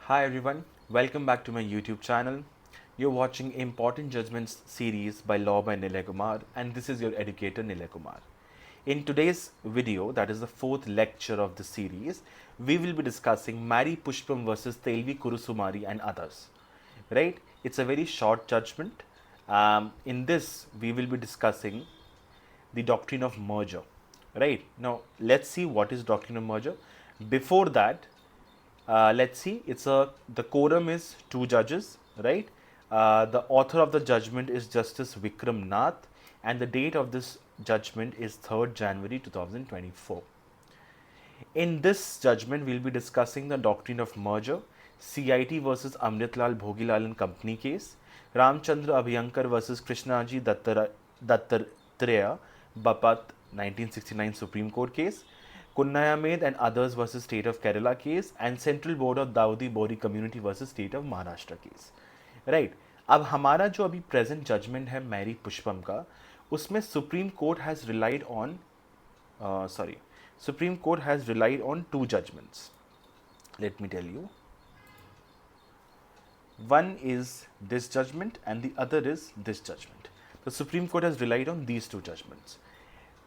Hi everyone, welcome back to my YouTube channel. You're watching Important Judgments series by Law by Nilay Kumar, and this is your educator Nilay Kumar. In today's video, that is the fourth lecture of the series, we will be discussing Mary Pushpam versus Telvi Kurusumari and others. Right? It's a very short judgment. In this, we will be discussing the doctrine of merger. Right? Now, let's see what is doctrine of merger. Before that, let's see, the quorum is two judges, right? The author of the judgment is Justice Vikram Nath, and the date of this judgment is 3rd January 2024. In this judgment, we'll be discussing the doctrine of merger, CIT versus Amritlal Bhogilal and Company case, Ramchandra Abhyankar versus Krishnaji Dattatreya Bapat 1969 Supreme Court case, Kunnayamed and others versus State of Kerala case, and Central Board of Dawoodi Bohri Community versus State of Maharashtra case. Right अब हमारा जो अभी present judgement है Mary पुष्पम का, उसमें supreme court has relied on Supreme Court has relied on two judgments. Let me tell you. One is this judgment and the other is this judgment. The Supreme Court has relied on these two judgments.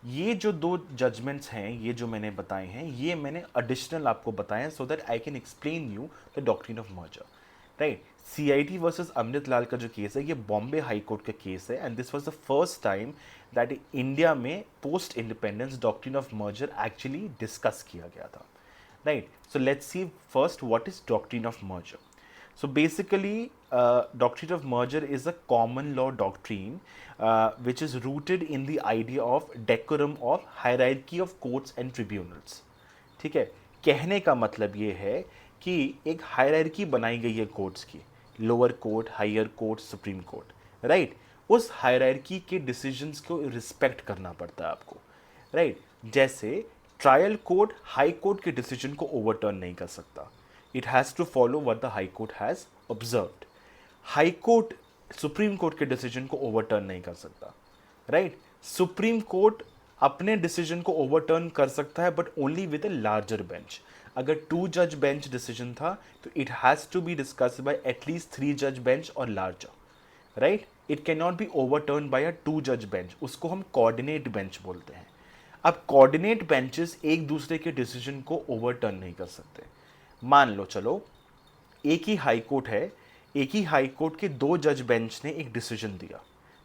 ये जो दो judgements हैं, ये जो मैंने बताए हैं, ये मैंने एडिशनल आपको बताए हैं so that I can explain you the doctrine of merger. Right, CIT versus Amritlal का जो केस है, ये बॉम्बे हाई कोर्ट का केस है, and this was the first time that India में post independence doctrine of merger actually discuss किया गया था. Right, so let's see first what is doctrine of merger. So basically, doctrine of merger is a common law doctrine which is rooted in the idea of decorum of hierarchy of courts and tribunals. ठीक है, कहने का मतलब ये है कि एक hierarchy बनाई गई है कोर्ट्स की, lower court, higher court, supreme court. Right, उस हायरार्की के डिसीजंस को रिस्पेक्ट करना पड़ता है आपको. राइट, जैसे ट्रायल कोर्ट हाई कोर्ट के डिसीजन को ओवरटर्न नहीं कर सकता. It has to follow what the High Court has observed. High Court Supreme Court के डिसीजन को ओवरटर्न नहीं कर सकता. राइट, सुप्रीम कोर्ट अपने डिसीजन को ओवरटर्न कर सकता है but only with a larger bench. अगर 2 जज बेंच डिसीजन था तो it has to be discussed by at least 3 जज बेंच और larger. Right, it can not be overturn by a 2 जज बेंच. उसको हम कोऑर्डिनेट बेंच बोलते हैं. अब कोऑर्डिनेट बेंचेस एक दूसरे के डिसीजन को ओवरटर्न नहीं कर सकते. मान लो चलो एक ही हाई कोर्ट है, एक ही हाई कोर्ट के 2 जज बेंच ने एक डिसीजन दिया.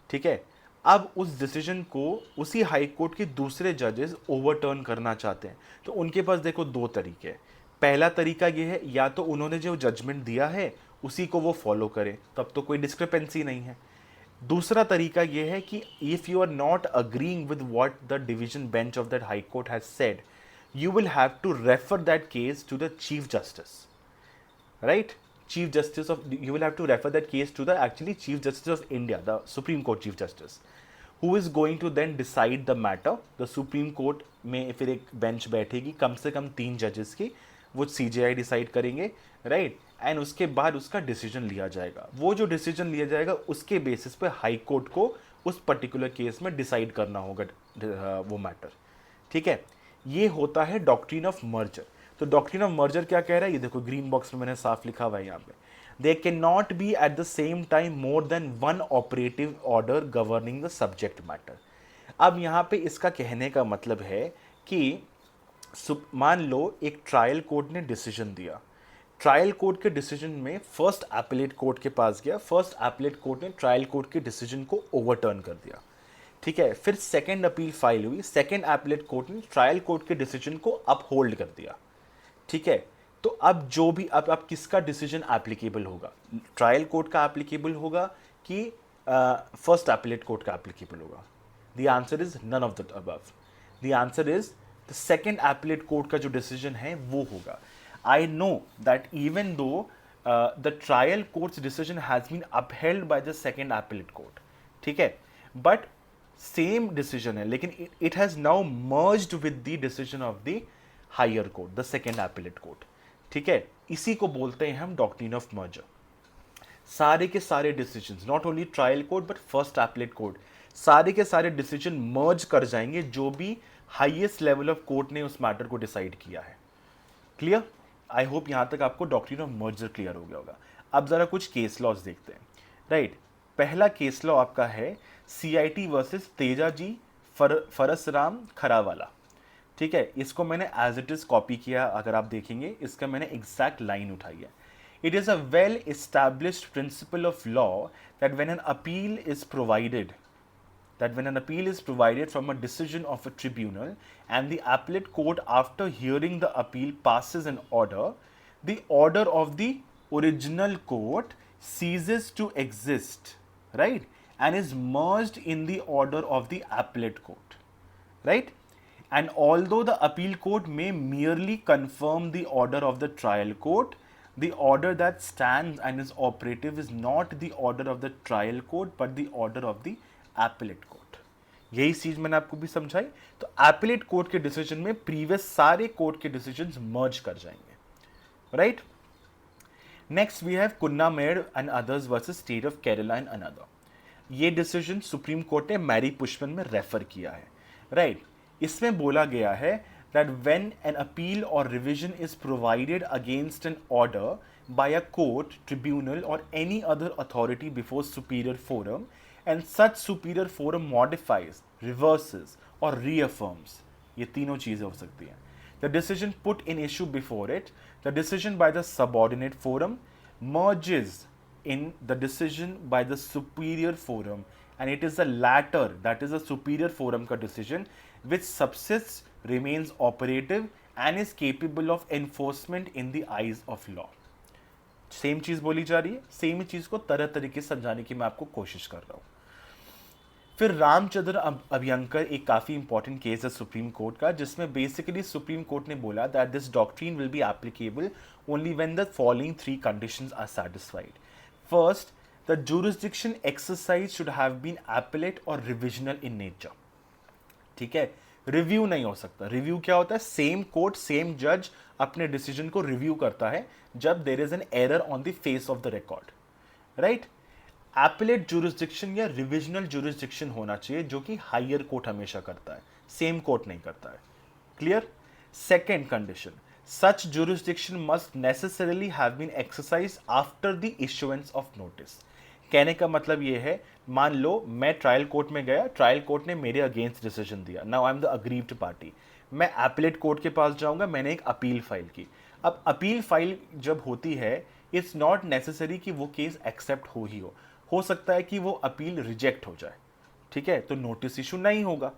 ठीक है, अब उस डिसीजन को उसी हाई कोर्ट के दूसरे जजेस ओवरटर्न करना चाहते हैं तो उनके पास देखो 2 तरीके हैं. पहला तरीका ये है, या तो उन्होंने जो जजमेंट दिया है उसी को वो फॉलो करें, तब तो कोई डिस्क्रिपेंसी नहीं है. दूसरा तरीका ये है कि if you are not agreeing with what the division bench of that high court has said, you will have to refer that case to the chief justice. Right, chief justice of, you will have to refer that case to the actually chief justice of India, the Supreme Court chief justice, who is going to then decide the matter. The Supreme Court में फिर एक bench बैठेगी, कम से कम 3 जजेस की, वो CJI decide करेंगे. Right, and उसके बाद उसका डिसीजन लिया जाएगा. वो जो डिसीजन लिया जाएगा उसके बेसिस पे हाई कोर्ट को उस पर्टिकुलर केस में डिसाइड करना होगा वो मैटर. ठीक है, ये होता है डॉक्ट्रिन ऑफ मर्जर. तो डॉक्ट्रिन ऑफ मर्जर क्या कह रहा है, ये देखो ग्रीन बॉक्स में मैंने साफ लिखा हुआ है यहाँ पे. They can not B at the same time more than one operative order governing the subject matter. अब यहाँ पे इसका कहने का मतलब है कि मान लो एक ट्रायल कोर्ट ने डिसीजन दिया. ट्रायल कोर्ट के डिसीजन में फर्स्ट एपेलेट कोर्ट के पास गया. फर्स्ट एपेलेट कोर्ट ने ट्रायल कोर्ट के डिसीजन को ओवरटर्न कर दिया. ठीक है, फिर सेकेंड अपील फाइल हुई. सेकेंड एपेलेट कोर्ट ने ट्रायल कोर्ट के डिसीजन को अपहोल्ड कर दिया. ठीक है, तो अब जो भी अब किसका डिसीजन एप्लीकेबल होगा, ट्रायल कोर्ट का एप्लीकेबल होगा कि फर्स्ट एपेलेट कोर्ट का एप्लीकेबल होगा? The answer is none of the above. The answer is the second appellate court का जो डिसीजन है वो होगा. I know that even though the trial courts decision has been upheld by the second appellate court. ठीक है, but same decision है, लेकिन it has now merged with the decision of the higher court, the second appellate court. ठीक है, इसी को बोलते हैं हम डॉक्ट्रिन ऑफ मर्जर. सारे के सारे decisions, not only trial court but first appellate court, सारे के सारे डिसीजन मर्ज कर जाएंगे जो भी हाईएस्ट लेवल ऑफ कोर्ट ने उस मैटर को डिसाइड किया है. क्लियर? आई होप यहाँ तक आपको डॉक्ट्रिन ऑफ मर्जर क्लियर हो गया होगा। अब ज़रा कुछ केस लॉज देखते हैं, राइट। पहला केस लॉ आपका है CIT वर्सेस तेजाजी फरसराम खरावाला, ठीक है। इसको मैंने एज इट इज़ कॉपी किया, अगर आप देखेंगे इसका मैंने एग्जैक्ट लाइन उठाई है। It is a well established principle of law that when an appeal is provided that when an appeal is provided from a decision of a tribunal and the appellate court after hearing the appeal passes an order, the order of the original court ceases to exist, right, and is merged in the order of the appellate court, right. And although the appeal court may merely confirm the order of the trial court, the order that stands and is operative is not the order of the trial court but the order of the appellate court। यही चीज मैंने आपको भी समझाई। तो appellate court के decision में previous सारे कोर्ट के डिसीजंस मर्ज कर जाएंगे, right. Next we have Kunhayammed and others versus state of Kerala and another. ये डिसीजन सुप्रीम कोर्ट ने मैरी पुष्पन में रेफर किया है, राइट। इसमें बोला गया है that when an appeal or revision is provided against an order by a court, tribunal or any other authority before superior forum and such superior forum modifies, reverses or reaffirms, ये तीनों चीजें हो सकती हैं, the decision put in issue before it, the decision by the subordinate forum merges in the decision by the superior forum and it is the latter, that is the superior forum का decision which subsists, remains operative and is capable of enforcement in the eyes of law। Same चीज बोली जा रही है, same ही चीज को तरह तरीके से समझाने की मैं आपको कोशिश कर रहा हूं। फिर रामचंद्र अभ्यंकर एक काफी इंपॉर्टेंट केस है सुप्रीम कोर्ट का, जिसमें बेसिकली सुप्रीम कोर्ट ने बोला that this doctrine will be applicable only when the following 3 conditions are satisfied. First, the jurisdiction exercise should have been appellate और रिविजनल इन नेचर, ठीक है। Review नहीं हो सकता। रिव्यू क्या होता है? सेम कोर्ट सेम जज अपने डिसीजन को रिव्यू करता है जब there is an error on the face of the record, right. Appellate jurisdiction या रिविजनल जुरिसडिक्शन होना चाहिए, जो कि हायर कोर्ट हमेशा करता है, सेम कोर्ट नहीं करता है। Clear? Second condition, such jurisdiction must necessarily have been exercise after the issuance of notice. कहने का मतलब ये है, मान लो मैं ट्रायल कोर्ट में गया, ट्रायल कोर्ट ने मेरे अगेंस्ट डिसीजन दिया, now I am the aggrieved party, मैं एपेलेट कोर्ट के पास जाऊंगा, मैंने एक अपील फाइल की। अब अपील फाइल जब होती है, इट्स नॉट नेसेसरी कि वो केस एक्सेप्ट हो सकता है कि वो अपील रिजेक्ट हो जाए, ठीक है, तो नोटिस इशू नहीं होगा।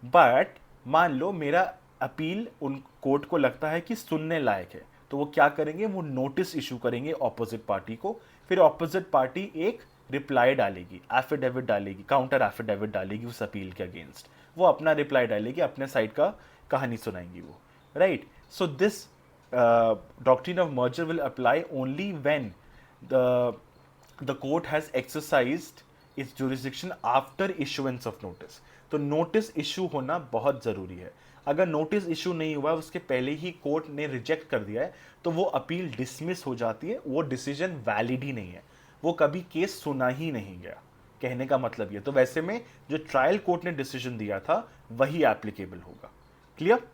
बट मान लो मेरा अपील उन कोर्ट को लगता है कि सुनने लायक है, तो वो क्या करेंगे, वो नोटिस इशू करेंगे ऑपोजिट पार्टी को, फिर ऑपोजिट पार्टी एक रिप्लाई डालेगी, एफिडेविट डालेगी, काउंटर एफिडेविट डालेगी उस अपील के अगेंस्ट, वो अपना रिप्लाई डालेगी, अपने साइड का कहानी सुनाएंगी वो, right. So this doctrine of merger will apply only when the court has exercised its jurisdiction after issuance of notice। तो नोटिस इशू होना बहुत ज़रूरी है। अगर नोटिस इशू नहीं हुआ, उसके पहले ही कोर्ट ने रिजेक्ट कर दिया है, तो वो अपील डिसमिस हो जाती है, वो डिसीजन वैलिड ही नहीं है, वो कभी केस सुना ही नहीं गया। कहने का मतलब ये, तो वैसे में जो ट्रायल कोर्ट ने डिसीजन दिया था वही एप्लीकेबल होगा। Clear?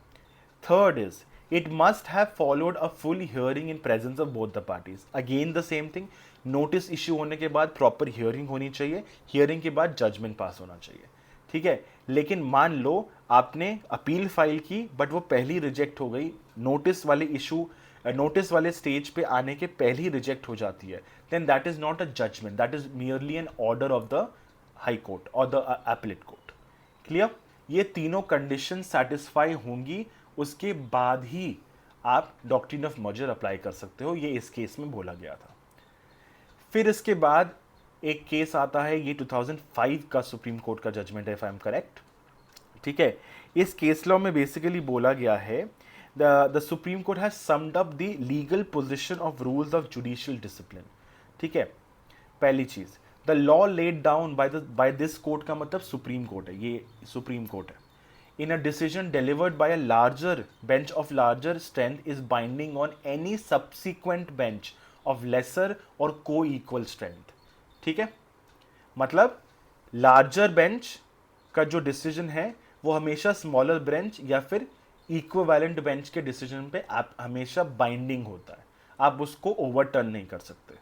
Third is it must have followed a full hearing in presence of both the parties। again the same thing, notice issue होने के बाद प्रॉपर हियरिंग होनी चाहिए, हियरिंग के बाद जजमेंट पास होना चाहिए, ठीक है। लेकिन मान लो आपने अपील फाइल की बट वो पहली रिजेक्ट हो गई, नोटिस वाले इशू, नोटिस वाले स्टेज पे आने के पहले ही रिजेक्ट हो जाती है, then that is not a judgement, that is merely an order of the high court और द एपेलेट कोर्ट। क्लियर? ये तीनों कंडीशन सेटिस्फाई होंगी, उसके बाद ही आप डॉक्ट्रिन ऑफ मर्जर अप्लाई कर सकते हो, ये इस केस में बोला गया था। फिर इसके बाद एक केस आता है, ये 2005 का सुप्रीम कोर्ट का जजमेंट है, इफ आई एम करेक्ट, ठीक है। इस केस लॉ में बेसिकली बोला गया है the supreme court has summed up the legal position of rules of judicial discipline, ठीक है। पहली चीज, the law laid down by this court का मतलब सुप्रीम कोर्ट है, ये सुप्रीम कोर्ट है, in a decision delivered by a larger bench of larger strength is binding on any subsequent bench of lesser or co-equal strength। ठीक है, मतलब larger bench का जो डिसीजन है वो हमेशा स्मॉलर बेंच या फिर इक्विवेलेंट बेंच के डिसीजन पे आप हमेशा बाइंडिंग होता है, आप उसको ओवरटर्न नहीं कर सकते।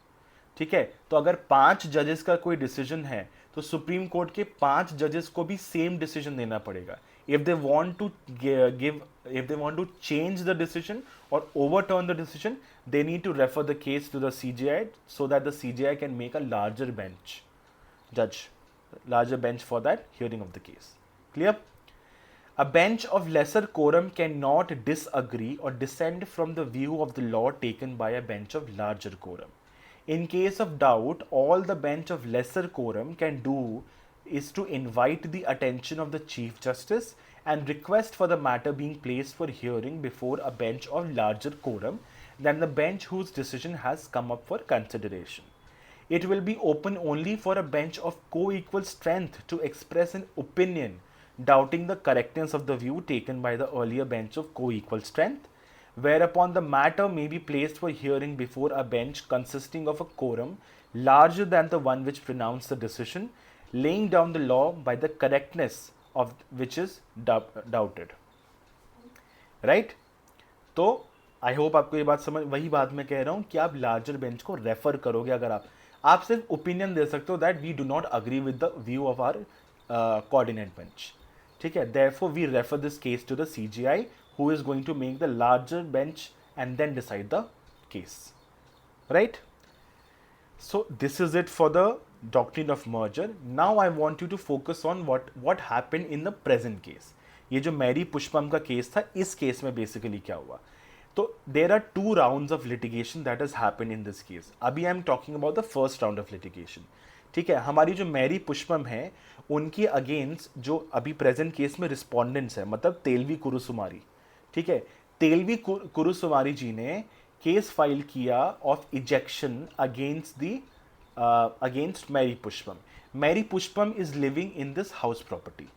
ठीक है, तो अगर 5 जजेस का कोई डिसीजन है तो सुप्रीम कोर्ट के 5 जजेस को भी सेम डिसीजन देना पड़ेगा। If they want to give if they want to change the decision और overturn the decision, they need to refer the case to the CJI so that the CJI can make a larger bench judge larger bench for that hearing of the case. Clear? A bench of lesser quorum cannot disagree or dissent from the view of the law taken by a bench of larger quorum. In case of doubt, all the bench of lesser quorum can do is to invite the attention of the Chief Justice and request for the matter being placed for hearing before a bench of larger quorum than the bench whose decision has come up for consideration. It will be open only for a bench of co-equal strength to express an opinion doubting the correctness of the view taken by the earlier bench of co-equal strength, whereupon the matter may be placed for hearing before a bench consisting of a quorum larger than the one which pronounced the decision, laying down the law by the correctness of which is doubted. Right? तो I hope आपको ये बात समझ, वही बात मैं कह रहा हूँ कि आप लार्जर बेंच को रेफर करोगे अगर आप सिर्फ ओपिनियन दे सकते हो that we do not agree with the view of our coordinate bench. ठीक है, therefore we refer this case to the CJI who is going to make the larger bench and then decide the case. Right? So this is it for the doctrine of merger. Now I want you to focus on what happened in the present case. ये जो Mary पुष्पम का case था, इस case में basically क्या हुआ? तो there are 2 rounds of litigation that has happened in this case. अभी I am talking about the first round of litigation. ठीक है, हमारी जो मैरी पुष्पम है उनकी अगेंस्ट जो अभी प्रेजेंट केस में रिस्पोंडेंट्स है, मतलब तेलवी कुरुसुमारी। ठीक है, तेलवी कुरुसुमारी जी ने केस फाइल किया of ejection against Mary Pushpam. Mary Pushpam is living in this house property.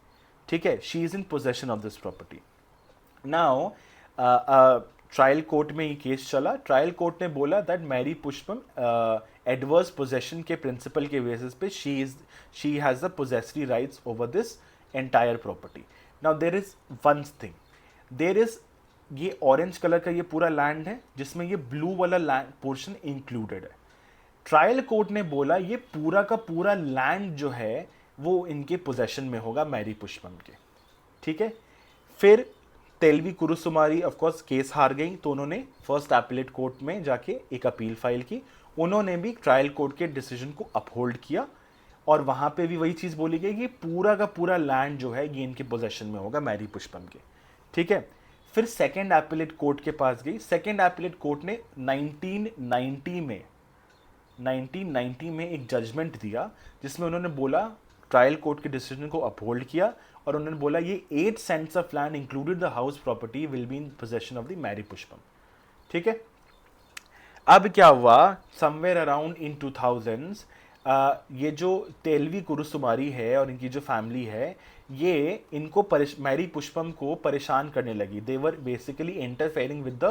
ठीक है, she is in possession of this property. Now trial court में ये केस चला। ट्रायल कोर्ट ने बोला that Mary Pushpam adverse possession के प्रिंसिपल के बेसिस पे she has the possessory rights over this entire property. Now there is one thing, there is ये orange colour का ये पूरा लैंड है जिसमें ये ब्लू वाला लैंड पोर्शन इंक्लूडेड है। ट्रायल कोर्ट ने बोला ये पूरा का पूरा लैंड जो है वो इनके पोजेशन में होगा मैरी पुष्पम के। ठीक है, फिर तेलवी कुरुसुमारी ऑफ कोर्स केस हार गई, तो उन्होंने फर्स्ट एपीलेट कोर्ट में जाके एक अपील फाइल की। उन्होंने भी ट्रायल कोर्ट के डिसीजन को अपहोल्ड किया और वहां पे भी वही चीज़ बोली गई कि पूरा का पूरा लैंड जो है ये इनके पोजेशन में होगा मैरी पुष्पम के। ठीक है, फिर सेकेंड एपीलेट कोर्ट के पास गई। सेकेंड एपीलेट कोर्ट ने 1990 में एक जजमेंट दिया जिसमें उन्होंने बोला, ट्रायल कोर्ट के डिसीजन को अपहोल्ड किया और उन्होंने बोला ये 8 cents of land included the house property will be in possession of the Mary Pushpam. ठीक है, अब क्या हुआ, समवेयर अराउंड इन 2000s ये जो तेलवी कुरुसुमारी है और इनकी जो फैमिली है ये इनको मैरी पुष्पम को परेशान करने लगी। They were basically interfering with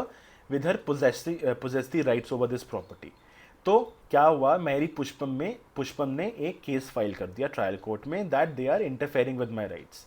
her possessory rights over this property. तो क्या हुआ, मैरी पुष्पम ने एक केस फाइल कर दिया ट्रायल कोर्ट में that they are interfering with my rights.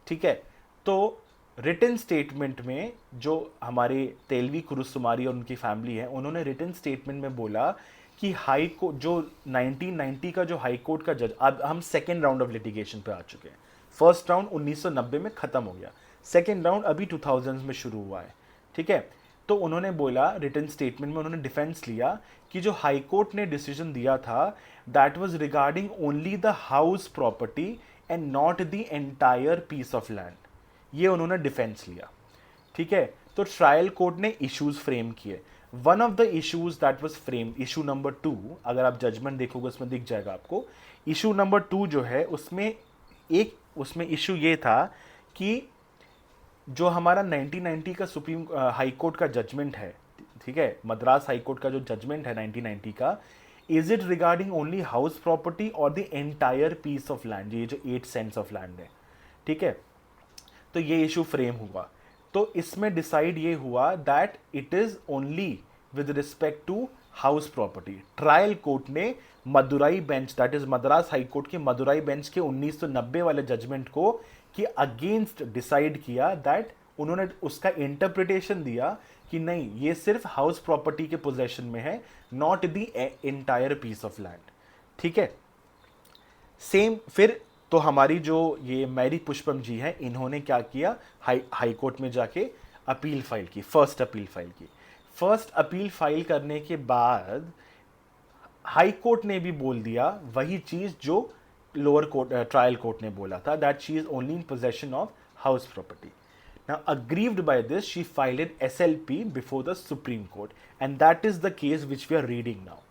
ठीक है, तो रिटन स्टेटमेंट में जो हमारे तेलवी कुरुसुमारी और उनकी फैमिली है उन्होंने रिटन स्टेटमेंट में बोला कि हाई कोर्ट जो 1990 का जो हाई कोर्ट का जज, अब हम सेकेंड राउंड ऑफ लिटिगेशन पे आ चुके हैं। फर्स्ट राउंड 1990 में ख़त्म हो गया, सेकेंड राउंड अभी 2000s में शुरू हुआ है। ठीक है, तो उन्होंने बोला रिटन स्टेटमेंट में, उन्होंने डिफेंस लिया कि जो हाई कोर्ट ने डिसीजन दिया था that was regarding only the house property and not the entire piece of land. ये उन्होंने डिफेंस लिया। ठीक है, तो ट्रायल कोर्ट ने इश्यूज फ्रेम किए। One of the issues that was frame, issue number 2, अगर आप जजमेंट देखोगे उसमें दिख जाएगा आपको। इशू नंबर 2 जो है उसमें इशू ये था कि जो हमारा 1990 का सुप्रीम हाई कोर्ट का जजमेंट है, ठीक है, मद्रास हाई कोर्ट का जो जजमेंट है 1990 का, is it regarding only house property और the entire piece of land, ये जो 8 सेंट्स ऑफ लैंड है। ठीक है, तो ये इशू फ्रेम हुआ। तो इसमें डिसाइड ये हुआ that it is only with respect to house property. Trial court ने Madurai bench, that is Madras high court के मदुराई बेंच के 1990 वाले जजमेंट को कि अगेंस्ट डिसाइड किया दैट उन्होंने उसका इंटरप्रिटेशन दिया कि नहीं, ये सिर्फ हाउस प्रॉपर्टी के पोजेशन में है, not the entire piece of land. ठीक है, सेम फिर तो हमारी जो ये मैरी पुष्पम जी हैं, इन्होंने क्या किया, हाई कोर्ट में जाके अपील फाइल की, फर्स्ट अपील फाइल की। फर्स्ट अपील फाइल करने के बाद हाई कोर्ट ने भी बोल दिया वही चीज जो लोअर कोर्ट, ट्रायल कोर्ट ने बोला था, that she is only in possession of house property. Now, aggrieved by this, she filed an SLP before the Supreme Court, and that is the case which we are reading now.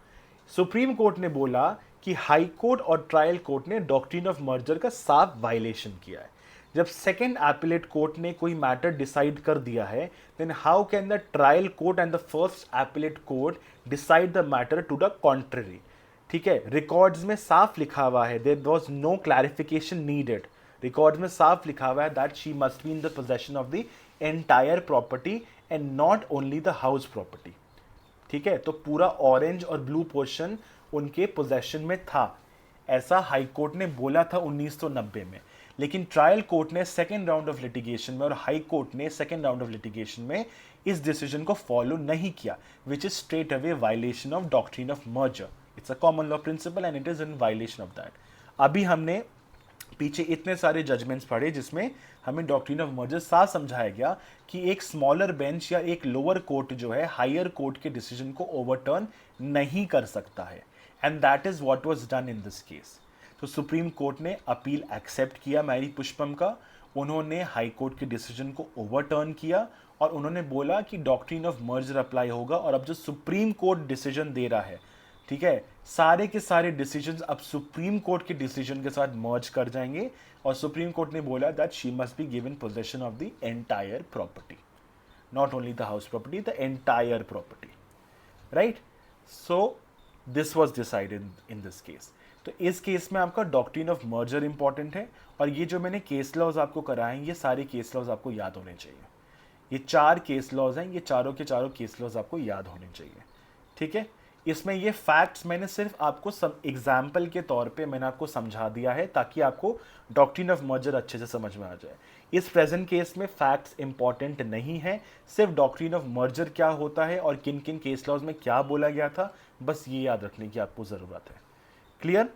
Supreme court ने बोला कि high court और trial court ने doctrine of merger का साफ violation किया है। जब सेकेंड एपिलेट कोर्ट ने कोई मैटर डिसाइड कर दिया है, then how can the trial court and the first appellate court decide the matter to the contrary. ठीक है, रिकॉर्ड्स में साफ लिखा हुआ है, there was no clarification needed. Record में साफ लिखा हुआ है that she must be in the possession of the entire property and not only the house property. ठीक है, तो पूरा ऑरेंज और ब्लू पोर्शन उनके पोजेशन में था, ऐसा हाई कोर्ट ने बोला था 1990 में। लेकिन ट्रायल कोर्ट ने सेकेंड राउंड ऑफ लिटिगेशन में और हाई कोर्ट ने सेकेंड राउंड ऑफ लिटिगेशन में इस डिसीजन को फॉलो नहीं किया, which is straight away violation of doctrine of merger. It's a common law principal and it is in violation of that. अभी हमने पीछे इतने सारे जजमेंट्स पढ़े जिसमें हमें डॉक्ट्रिन ऑफ मर्जर साफ समझाया गया कि एक स्मॉलर बेंच या एक लोअर कोर्ट जो है हायर कोर्ट के डिसीजन को ओवरटर्न नहीं कर सकता है, and that is what was done in this case. तो सुप्रीम कोर्ट ने अपील एक्सेप्ट किया मैरी पुष्पम का, उन्होंने हाई कोर्ट के डिसीजन को ओवरटर्न किया और उन्होंने बोला कि डॉक्ट्रिन ऑफ मर्जर अप्लाई होगा। और अब जो सुप्रीम कोर्ट डिसीजन दे रहा है, ठीक है, सारे के सारे डिसीजंस अब सुप्रीम कोर्ट के डिसीजन के साथ मर्ज कर जाएंगे और सुप्रीम कोर्ट ने बोला that she must be given possession of the entire property, not only the house property, the entire property, right. So this was decided in this case. तो इस केस में आपका डॉक्ट्रिन ऑफ मर्जर इंपॉर्टेंट है, और ये जो मैंने case laws आपको कराए हैं, ये सारे केस लॉज आपको याद होने चाहिए। ये 4 केस लॉज हैं, ये चारों के चारों केस लॉज आपको याद होने चाहिए। ठीक है, इसमें ये फैक्ट्स मैंने सिर्फ आपको सब एग्जाम्पल के तौर पे मैंने आपको समझा दिया है ताकि आपको डॉक्ट्रिन ऑफ मर्जर अच्छे से समझ में आ जाए। इस प्रेजेंट केस में फैक्ट्स इंपॉर्टेंट नहीं है, सिर्फ डॉक्ट्रिन ऑफ मर्जर क्या होता है और किन किन केस लॉज में क्या बोला गया था, बस ये याद रखने की आपको ज़रूरत है। Clear?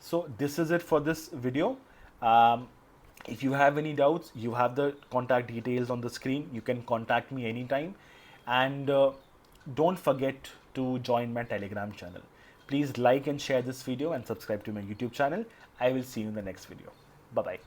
So this is it for this video. If you have any doubts, you have the contact details on the screen. You can contact me anytime. And don't forget to join my Telegram channel. Please like and share this video and subscribe to my YouTube channel. I will see you in the next video. Bye-bye.